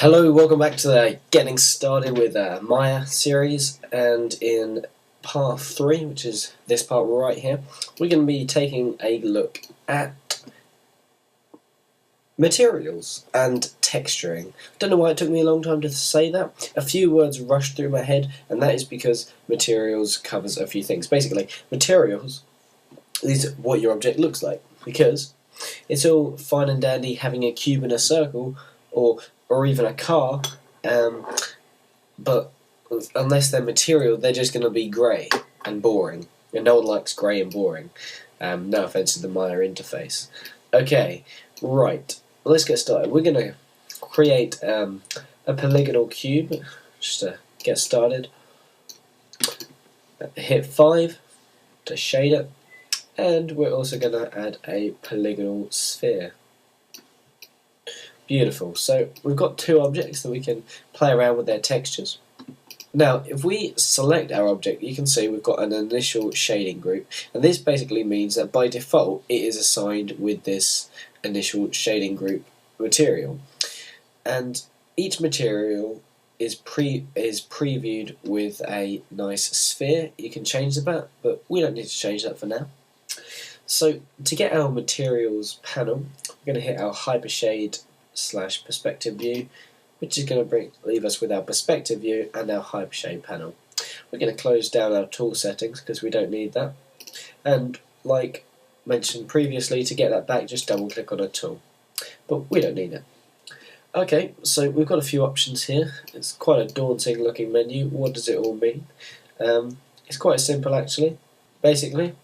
Hello, welcome back to the Getting Started with Maya series, and in part 3, which is this part right here, we're going to be taking a look at materials and texturing. Don't know why it took me a long time to say that. A few words rushed through my head, and that is because materials covers a few things. Basically, materials is what your object looks like, because it's all fine and dandy having a cube in a circle, or even a car, but unless they're material, they're just going to be grey and boring, and no one likes grey and boring. No offense to the Maya interface. Okay, right, let's get started. We're going to create a polygonal cube, just to get started. Hit 5 to shade it, and we're also going to add a polygonal sphere. Beautiful. So we've got two objects that we can play around with their textures. Now, if we select our object, you can see we've got an initial shading group, and this basically means that by default it is assigned with this initial shading group material, and each material is previewed with a nice sphere. You can change that, but we don't need to change that for now. So to get our materials panel, we're going to hit our hypershade / perspective view, which is going to leave us with our perspective view and our hypershade panel. We're going to close down our tool settings because we don't need that, and like mentioned previously, to get that back just double click on a tool, but we don't need it. Okay, so we've got a few options here. It's quite a daunting looking menu. What does it all mean? It's quite simple actually. Basically,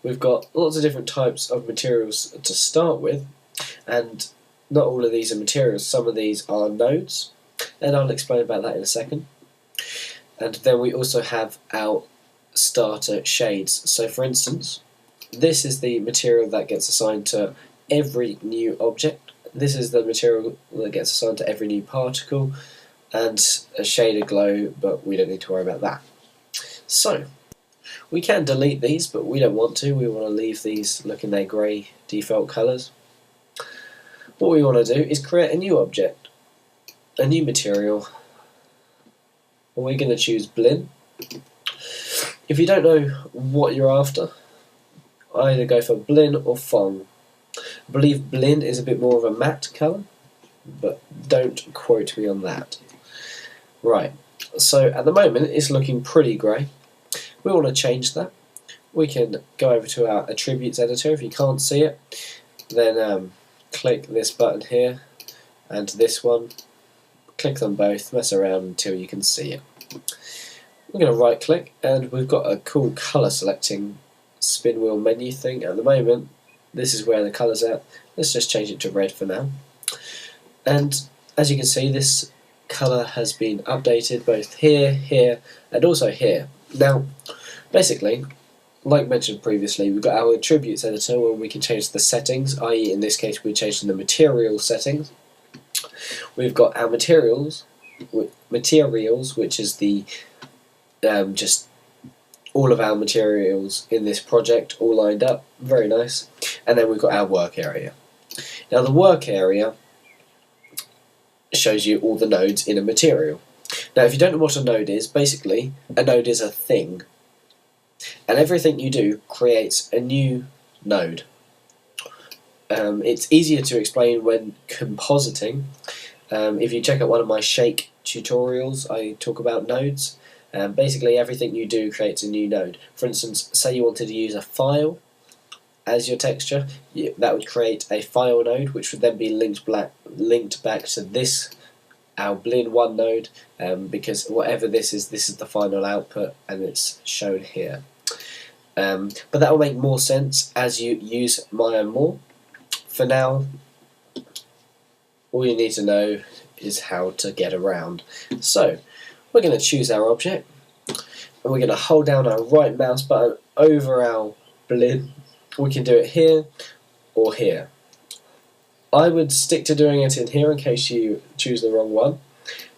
we've got lots of different types of materials to start with, and not all of these are materials. Some of these are nodes, and I'll explain about that in a second. And then we also have our starter shades. So for instance, this is the material that gets assigned to every new object. This is the material that gets assigned to every new particle, and a shaded glow, but we don't need to worry about that. So we can delete these, but we don't want to. We want to leave these looking their grey default colours. What we want to do is create a new object, a new material, and we're going to choose Blinn. If you don't know what you're after, either go for Blinn or Fong. I believe Blinn is a bit more of a matte colour, but don't quote me on that. Right, so at the moment it's looking pretty grey. We want to change that. We can go over to our attributes editor. If you can't see it, then click this button here and this one, click them both, mess around until you can see it. We're going to right click, and we've got a cool colour selecting spin wheel menu thing. At the moment this is where the colour's at. Let's just change it to red for now, and as you can see, this colour has been updated both here, here and also here. Now basically, like mentioned previously, we've got our attributes editor where we can change the settings, i.e. in this case we're changing the material settings. We've got our materials, which is the just all of our materials in this project all lined up, very nice. And then we've got our work area. Now the work area shows you all the nodes in a material. Now if you don't know what a node is, basically a node is a thing, and everything you do creates a new node. It's easier to explain when compositing. If you check out one of my Shake tutorials, I talk about nodes. Basically everything you do creates a new node. For instance, say you wanted to use a file as your texture, that would create a file node, which would then be linked back to this, our Blinn 1 node, because whatever this is the final output, and it's shown here. But that will make more sense as you use Maya more. For now, all you need to know is how to get around. So we're going to choose our object, and we're going to hold down our right mouse button over our Blinn. We can do it here or here. I would stick to doing it in here in case you choose the wrong one.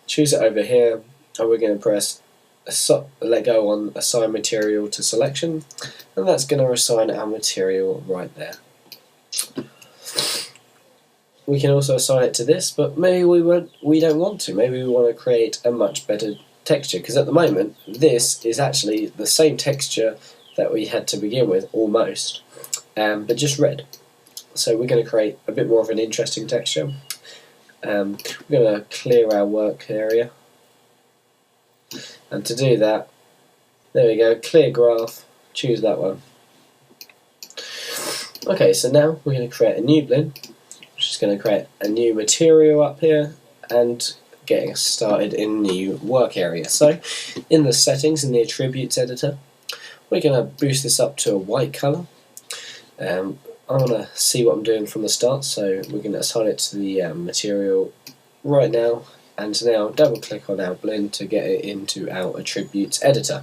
Choose it over here, and we're going to press let go on assign material to selection, and that's going to assign our material right there. we can also assign it to this, but maybe we don't want to. Maybe we want to create a much better texture, because at the moment this is actually the same texture that we had to begin with, almost, but just red. So we're going to create a bit more of an interesting texture. We're going to clear our work area, and to do that, there we go, clear graph, choose that one. Okay, so now we're going to create a new blend, which is going to create a new material up here and getting us started in new work area. So in the settings, in the attributes editor, we're going to boost this up to a white colour. I want to see what I'm doing from the start, so we're going to assign it to the material right now, and now double click on our blend to get it into our attributes editor.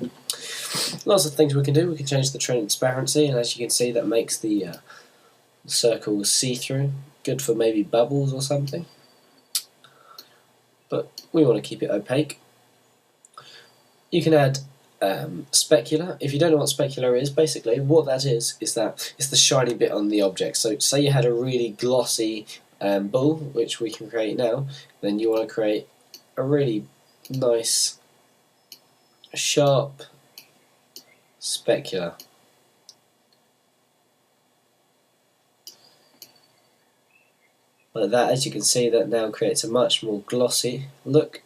Lots of things we can do. We can change the transparency, and as you can see, that makes the circles see-through, good for maybe bubbles or something, but we want to keep it opaque. You can add specular. If you don't know what specular is, basically what that is that it's the shiny bit on the object. So say you had a really glossy bull, which we can create now, then you want to create a really nice sharp specular. Like that. As you can see, that now creates a much more glossy look.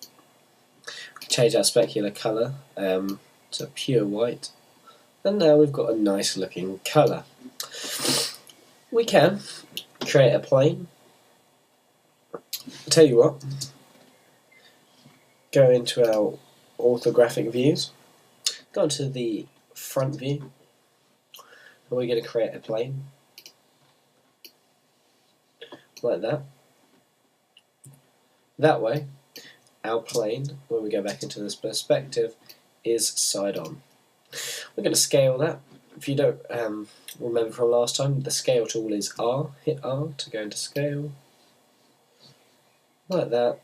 Change our specular colour to pure white, and now we've got a nice looking colour. We can create a plane. I'll tell you what, go into our orthographic views, go into the front view, and we're going to create a plane like that. That way our plane, when we go back into this perspective, is side on. We're going to scale that. If you don't remember from last time, the scale tool is R. Hit R to go into scale, like that,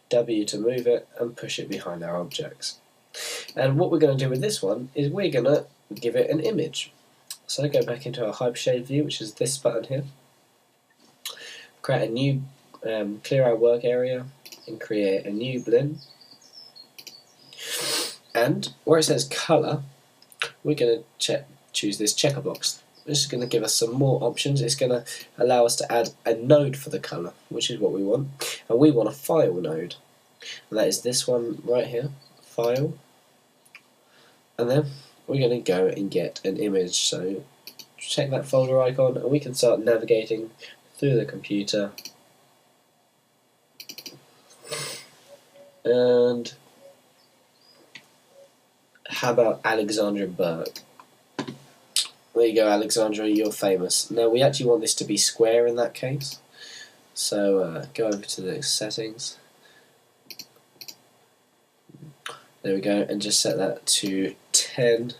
W to move it, and push it behind our objects. And what we're going to do with this one is we're going to give it an image. So go back into our hypershade view, which is this button here, create a new, clear our work area, and create a new blend. And where it says colour, we're going to choose this checker box. This is going to give us some more options. It's going to allow us to add a node for the colour, which is what we want. And we want a file node. And that is this one right here, file. And then we're going to go and get an image. So check that folder icon, and we can start navigating through the computer. And how about Alexandra Burke? There you go, Alexandra, you're famous. Now we actually want this to be square in that case. So go over to the settings. There we go, and just set that to 10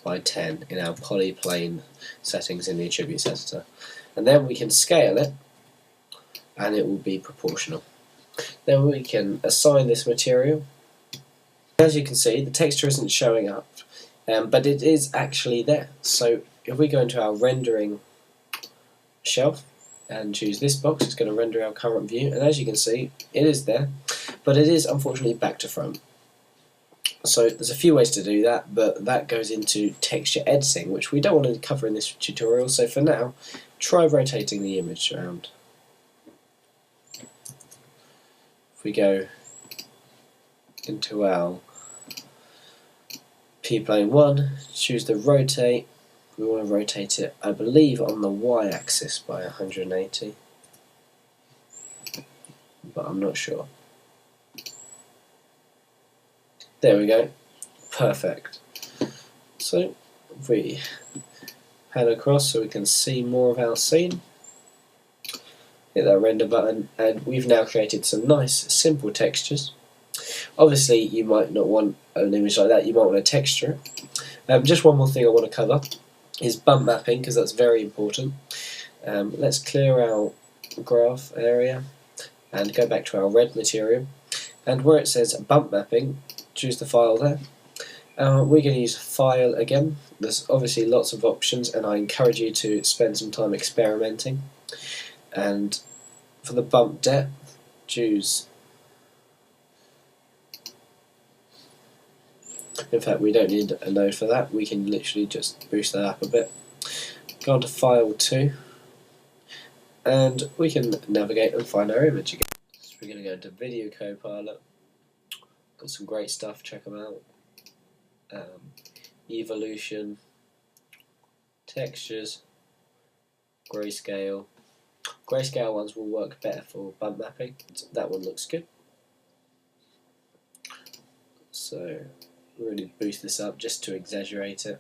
by 10 in our polyplane settings in the attributes editor. And then we can scale it, and it will be proportional. Then we can assign this material. As you can see, the texture isn't showing up, but it is actually there. So if we go into our rendering shelf and choose this box, it's going to render our current view, and as you can see, it is there, but it is unfortunately back to front. So there's a few ways to do that, but that goes into texture editing, which we don't want to cover in this tutorial. So for now, try rotating the image around. If we go into our P-plane 1, choose the rotate. We want to rotate it, I believe, on the y-axis by 180, but I'm not sure. There we go, perfect. So if we pan across so we can see more of our scene, hit that render button, and we've now created some nice simple textures. Obviously you might not want an image like that, you might want to texture it. Just one more thing I want to cover is bump mapping, because that's very important. Let's clear our graph area and go back to our red material, and where it says bump mapping, choose the file there. We're going to use file again. There's obviously lots of options, and I encourage you to spend some time experimenting. And for the bump depth, choose. In fact, we don't need a node for that. We can literally just boost that up a bit. Go on to File 2, and we can navigate and find our image again. So we're going to go into Video Copilot. Got some great stuff. Check them out. Evolution, textures, grayscale. Grayscale ones will work better for bump mapping. That one looks good. So really boost this up just to exaggerate it,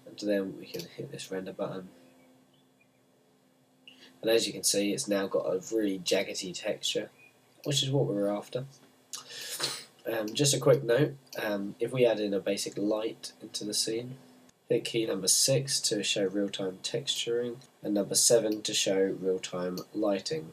and then we can hit this render button. And as you can see, it's now got a really jaggedy texture, which is what we were after. Just a quick note, if we add in a basic light into the scene, hit key number 6 to show real-time texturing, and number 7 to show real-time lighting.